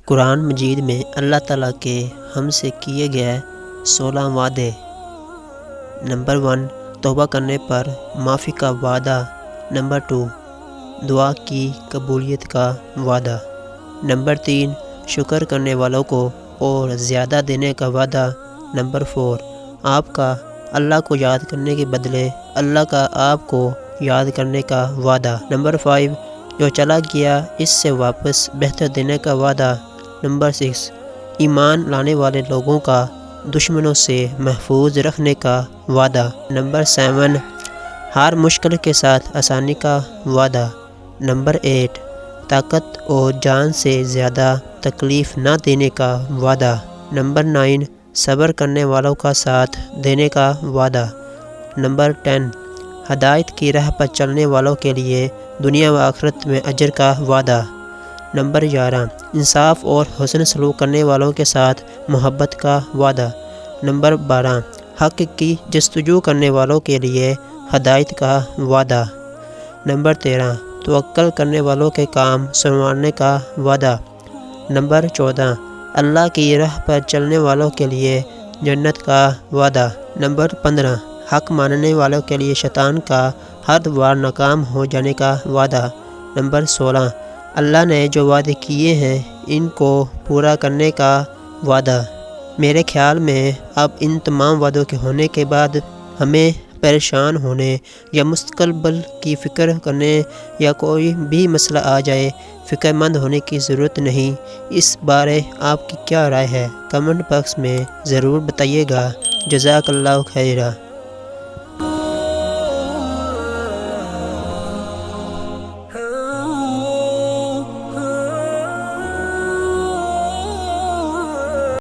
قرآن مجید میں اللہ تعالیٰ کے ہم سے کیے گئے 16 وعدے۔ نمبر 1، توبہ کرنے پر معافی کا وعدہ۔ نمبر 2، دعا کی قبولیت کا وعدہ۔ نمبر 3، شکر کرنے والوں کو اور زیادہ دینے کا وعدہ۔ نمبر 4، آپ کا اللہ کو یاد کرنے کے بدلے اللہ کا آپ کو یاد کرنے کا وعدہ۔ نمبر 5، جو چلا گیا اس سے واپس بہتر دینے کا وعدہ۔ نمبر 6، ایمان لانے والے لوگوں کا دشمنوں سے محفوظ رکھنے کا وعدہ۔ نمبر 7، ہر مشکل کے ساتھ آسانی کا وعدہ۔ نمبر 8، طاقت اور جان سے زیادہ تکلیف نہ دینے کا وعدہ۔ نمبر 9، صبر کرنے والوں کا ساتھ دینے کا وعدہ۔ نمبر 10، ہدایت کی راہ پر چلنے والوں کے لیے دنیا و آخرت میں اجر کا وعدہ۔ نمبر 11، انصاف اور حسن سلوک کرنے والوں کے ساتھ محبت کا وعدہ۔ نمبر 12، حق کی جستجو کرنے والوں کے لیے ہدایت کا وعدہ۔ نمبر 13، توکل کرنے والوں کے کام سنوارنے کا وعدہ۔ نمبر 14، اللہ کی راہ پر چلنے والوں کے لیے جنت کا وعدہ۔ نمبر 15، حق ماننے والوں کے لیے شیطان کا ہر بار ناکام ہو جانے کا وعدہ۔ نمبر 16، اللہ نے جو وعدے کیے ہیں ان کو پورا کرنے کا وعدہ۔ میرے خیال میں اب ان تمام وعدوں کے ہونے کے بعد ہمیں پریشان ہونے یا مستقبل کی فکر کرنے یا کوئی بھی مسئلہ آ جائے فکر مند ہونے کی ضرورت نہیں۔ اس بارے آپ کی کیا رائے ہے؟ کمنٹ باکس میں ضرور بتائیے گا۔ جزاک اللہ خیرہ۔